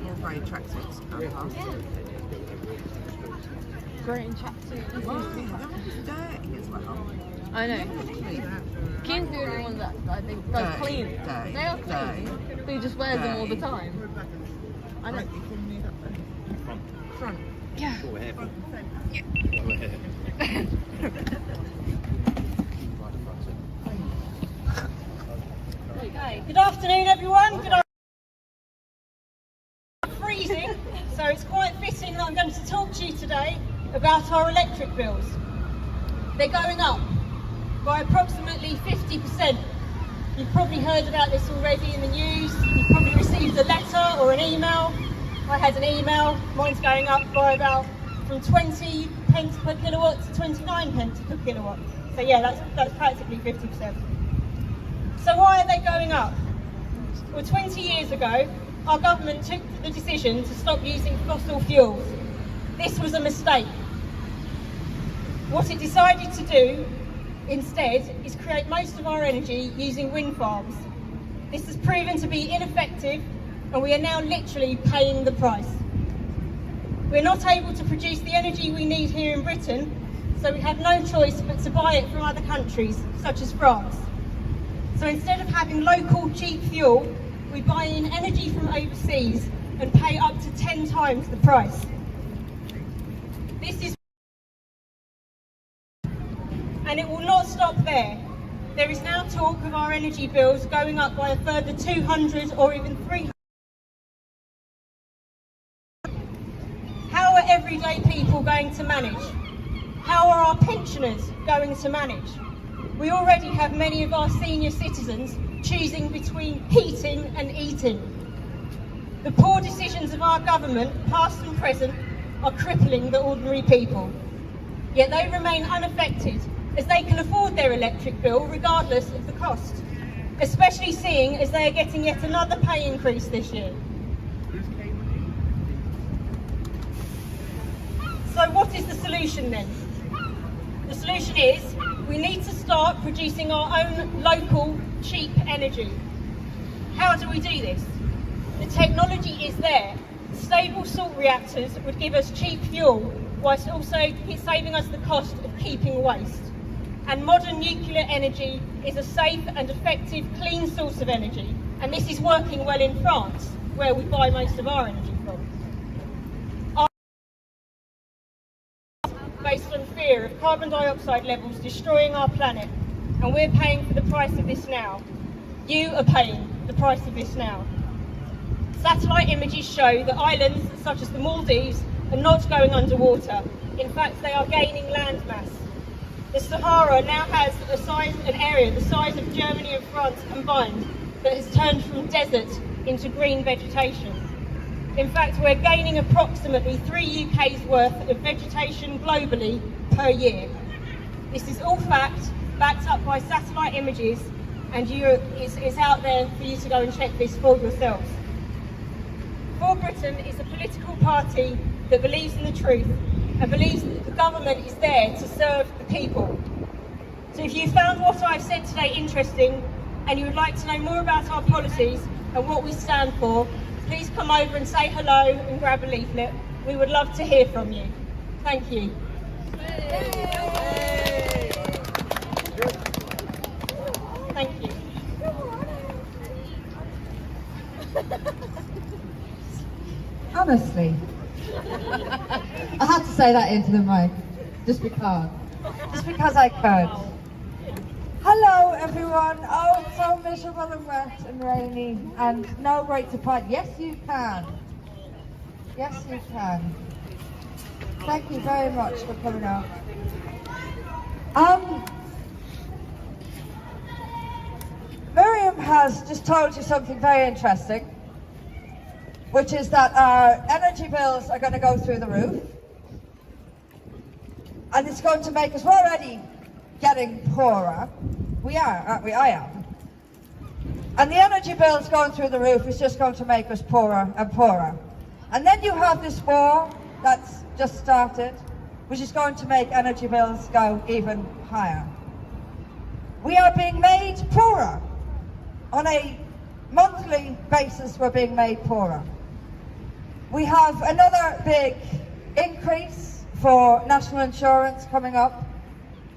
more grey tracksuits going past. Grey and tracksuit. Wow, they're dirty as well. I know. Keen's the only one that I think does clean. They are clean. But he just wears them all the time. I know. Front. Yeah. Okay. Good afternoon, everyone. Good afternoon. It's freezing, so it's quite fitting that I'm going to talk to you today about our electric bills. They're going up by approximately 50%. You've probably heard about this already in the news. You've probably received a letter or an email. I had an email. Mine's going up by about from 20 pence per kilowatt to 29 pence per kilowatt. So yeah, that's practically 50%. So why are they going up? Well, 20 years ago, our government took the decision to stop using fossil fuels. This was a mistake. What it decided to do instead is create most of our energy using wind farms. This has proven to be ineffective, and we are now literally paying the price. We're not able to produce the energy we need here in Britain, so we have no choice but to buy it from other countries, such as France. So instead of having local cheap fuel, we buy in energy from overseas and pay up to 10 times the price. This is, and it will not stop there. There is now talk of our energy bills going up by a further 200 or even 300. How are everyday people going to manage? How are our pensioners going to manage? We already have many of our senior citizens choosing between heating and eating. The poor decisions of our government, past and present, are crippling the ordinary people. Yet they remain unaffected, as they can afford their electric bill regardless of the cost, especially seeing as they are getting yet another pay increase this year. So what is the solution then? The solution is we need to start producing our own local cheap energy. How do we do this? The technology is there. Stable salt reactors would give us cheap fuel, whilst also saving us the cost of keeping waste. And modern nuclear energy is a safe and effective clean source of energy, and this is working well in France, where we buy most of our energy from. Based on fear of carbon dioxide levels destroying our planet, and we're paying for the price of this now. You are paying the price of this now. Satellite images show that islands such as the Maldives are not going underwater. In fact, they are gaining landmass. The Sahara now has an area the size of Germany and France combined that has turned from desert into green vegetation. In fact, we're gaining approximately 3 UK's worth of vegetation globally per year. This is all fact, backed up by satellite images, and it's out there for you to go and check this for yourselves. For Britain is a political party that believes in the truth and believes that the government is there to serve the people. So if you found what I've said today interesting and you would like to know more about our policies and what we stand for, please come over and say hello and grab a leaflet. We would love to hear from you. Thank you. Thank you. Honestly, I had to say that into the mic, just because I could. Hello everyone. Oh, it's so miserable and wet and rainy and no great surprise. Yes you can. Yes you can. Thank you very much for coming out. Miriam has just told you something very interesting, which is that our energy bills are going to go through the roof, and it's going to make us, we're already getting poorer. We are, aren't we? I am. And the energy bills going through the roof is just going to make us poorer and poorer. And then you have this war that's just started, which is going to make energy bills go even higher. We are being made poorer. On a monthly basis, we're being made poorer. We have another big increase for national insurance coming up,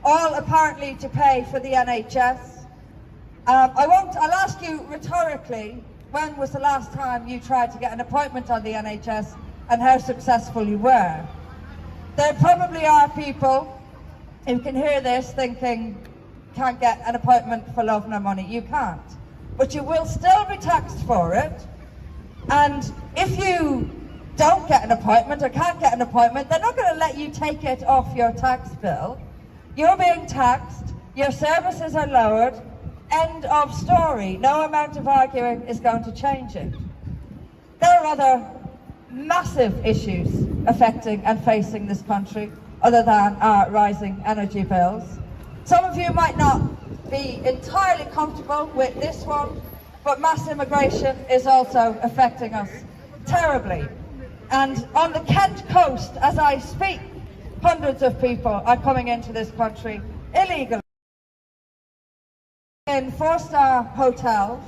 all apparently to pay for the NHS. I'll ask you rhetorically, when was the last time you tried to get an appointment on the NHS and how successful you were? There probably are people who can hear this thinking, can't get an appointment for love nor money. You can't. But you will still be taxed for it. And if you don't get an appointment or can't get an appointment, they're not going to let you take it off your tax bill. You're being taxed, your services are lowered, end of story. No amount of arguing is going to change it. There are other massive issues affecting and facing this country other than our rising energy bills. Some of you might not be entirely comfortable with this one, but mass immigration is also affecting us terribly. And on the Kent coast, as I speak, hundreds of people are coming into this country illegally in 4-star hotels,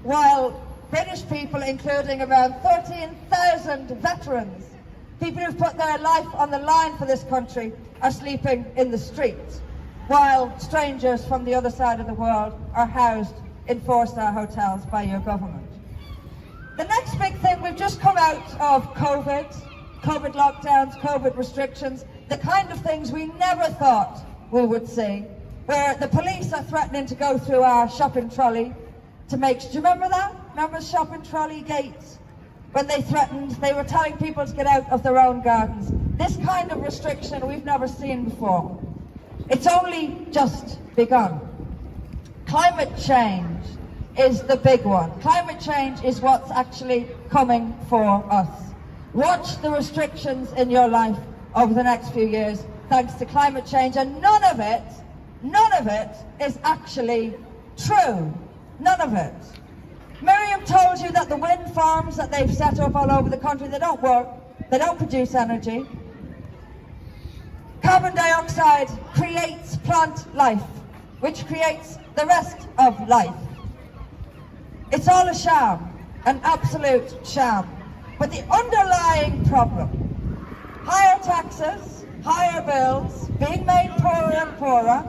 while British people, including around 13,000 veterans, people who've put their life on the line for this country, are sleeping in the streets, while strangers from the other side of the world are housed in 4-star hotels by your government. The next big thing, we've just come out of COVID lockdowns, COVID restrictions, the kind of things we never thought we would see, where the police are threatening to go through our shopping trolley to make, do you remember that? Remember shopping trolley gates? When they threatened, they were telling people to get out of their own gardens. This kind of restriction we've never seen before. It's only just begun. Climate change is the big one. Climate change is what's actually coming for us. Watch the restrictions in your life over the next few years thanks to climate change, and none of it is actually true. None of it. Miriam told you that the wind farms that they've set up all over the country, they don't work, they don't produce energy. Carbon dioxide creates plant life, which creates the rest of life. It's all a sham, an absolute sham. But the underlying problem, higher taxes, higher bills, being made poorer and poorer,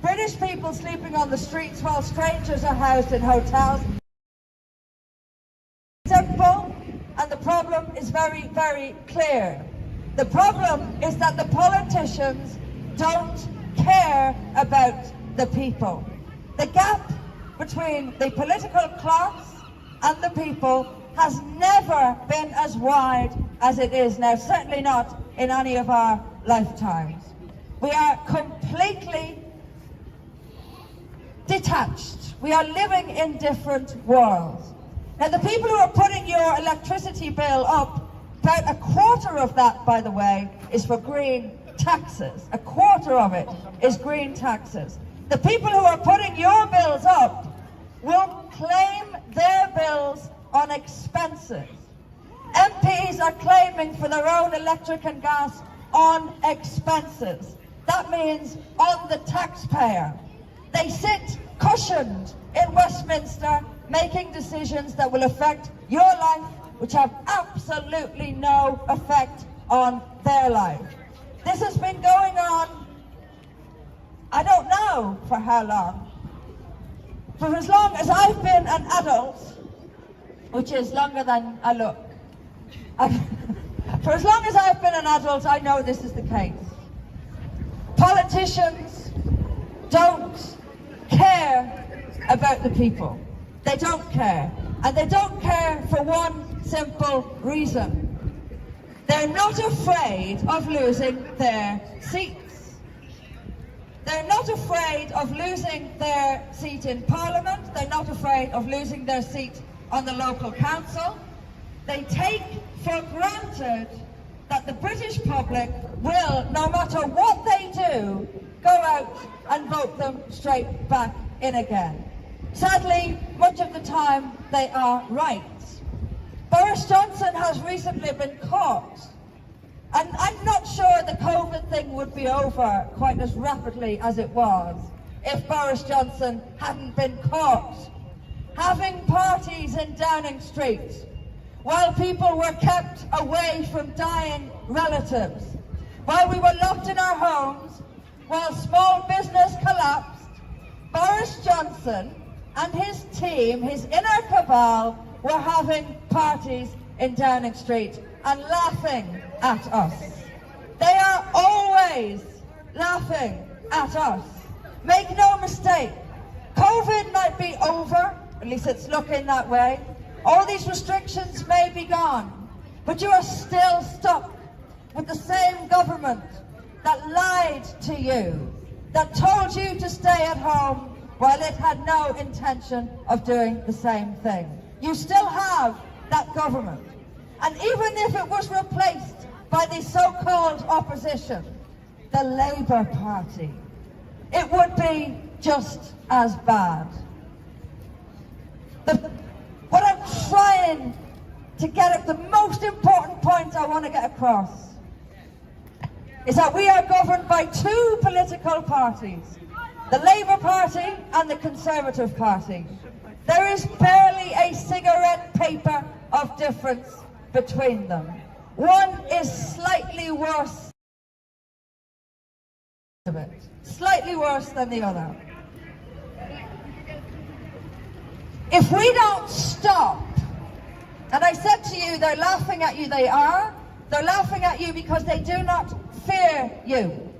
British people sleeping on the streets while strangers are housed in hotels. Simple, and the problem is very, very clear. The problem is that the politicians don't care about the people. The gap between the political class and the people has never been as wide as it is now, certainly not in any of our lifetimes. We are completely detached. We are living in different worlds. Now, the people who are putting your electricity bill up, about a quarter of that, by the way, is for green taxes. A quarter of it is green taxes. The people who are putting your bills up will claim their bills on expenses. MPs are claiming for their own electric and gas on expenses. That means on the taxpayer. They sit cushioned in Westminster, making decisions that will affect your life, which have absolutely no effect on their life. This has been going on, I don't know for how long. For as long as I've been an adult, which is longer than I look, for as long as I've been an adult, I know this is the case. Politicians don't care about the people. They don't care. And they don't care for one simple reason. They're not afraid of losing their seats. They're not afraid of losing their seat in Parliament. They're not afraid of losing their seat on the local council. They take for granted that the British public will, no matter what they do, go out and vote them straight back in again. Sadly, much of the time they are right. Boris Johnson has recently been caught, and I'm not sure the COVID thing would be over quite as rapidly as it was if Boris Johnson hadn't been caught having parties in Downing Street while people were kept away from dying relatives, while we were locked in our homes, while small business collapsed, Boris Johnson and his team, his inner cabal, were having parties in Downing Street and laughing at us. They are always laughing at us. Make no mistake, COVID might be over, at least it's looking that way. All these restrictions may be gone, but you are still stuck with the same government that lied to you, that told you to stay at home while it had no intention of doing the same thing. You still have that government. And even if it was replaced by the so-called opposition, the Labour Party, it would be just as bad. What I'm trying to get at, the most important point I want to get across, is that we are governed by two political parties, the Labour Party and the Conservative Party. There is barely a cigarette paper of difference between them. One is slightly worse than the other. If we don't stop, and I said to you, they're laughing at you, they're laughing at you because they do not fear you.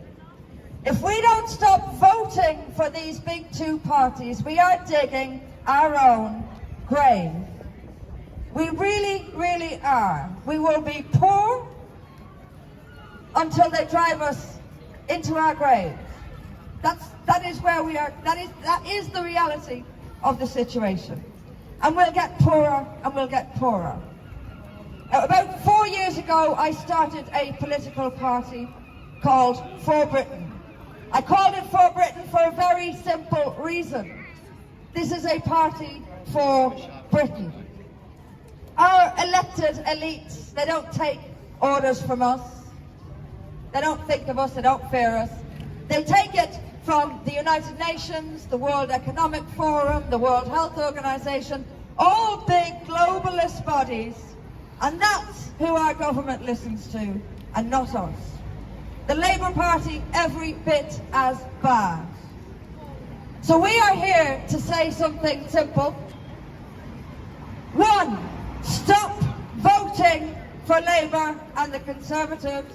If we don't stop voting for these big two parties, we are digging our own grave. We really, really are. We will be poor until they drive us into our graves. That is where we are. That is the reality of the situation. And we'll get poorer and we'll get poorer. About 4 years ago, I started a political party called For Britain. I called it For Britain for a very simple reason. This is a party for Britain. Our elected elites, they don't take orders from us. They don't think of us, they don't fear us. They take it from the United Nations, the World Economic Forum, the World Health Organization, all big globalist bodies, and that's who our government listens to, and not us. The Labour Party, every bit as bad. So we are here to say something simple. One, stop voting for Labour and the Conservatives.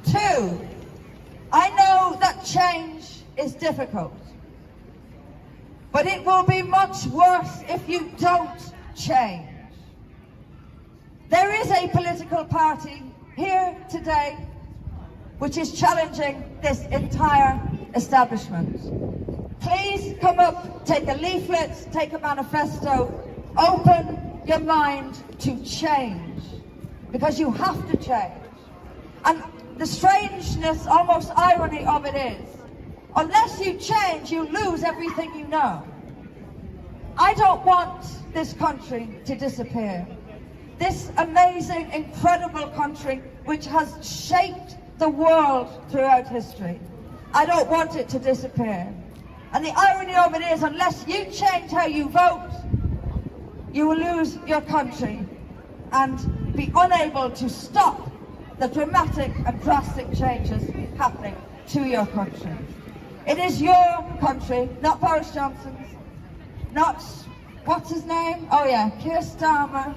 Two, I know that change is difficult, but it will be much worse if you don't change. There is a political party here today which is challenging this entire establishment. Please come up, take a leaflet, take a manifesto, open your mind to change, because you have to change. And the strangeness, almost irony of it is, unless you change, you lose everything you know. I don't want this country to disappear. This amazing, incredible country which has shaped the world throughout history. I don't want it to disappear. And the irony of it is, unless you change how you vote, you will lose your country and be unable to stop the dramatic and drastic changes happening to your country. It is your country, not Boris Johnson's, not, what's his name? Oh yeah, Keir Starmer.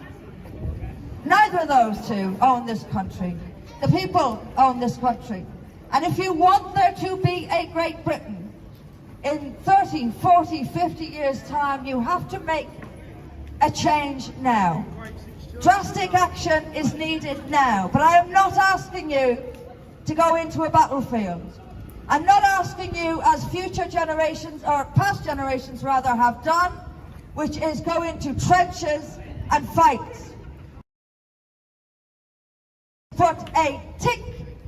Neither of those two own this country. The people own this country. And if you want there to be a Great Britain, in 30, 40, 50 years' time, you have to make a change now. Drastic action is needed now. But I am not asking you to go into a battlefield. I'm not asking you, as future generations, or past generations rather, have done, which is go into trenches and fight. Put a tick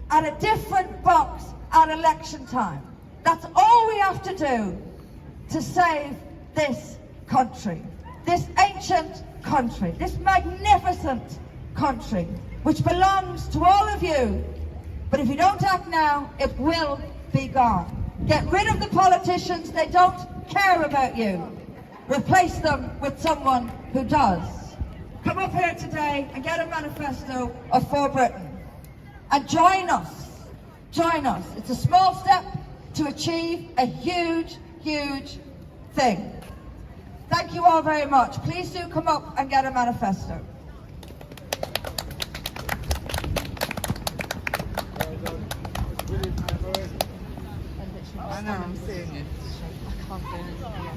at a different box at election time. That's all we have to do to save this country, this ancient country, this magnificent country, which belongs to all of you. But if you don't act now, it will be gone. Get rid of the politicians, they don't care about you. Replace them with someone who does. come up here today and get a manifesto of For Britain. And join us. Join us. It's a small step to achieve a huge, huge thing. Thank you all very much. Please do come up and get a manifesto. I know, I'm seeing it. I can't do it.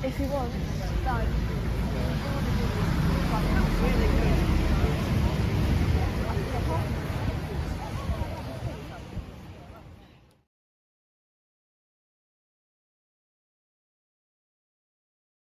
If he wants,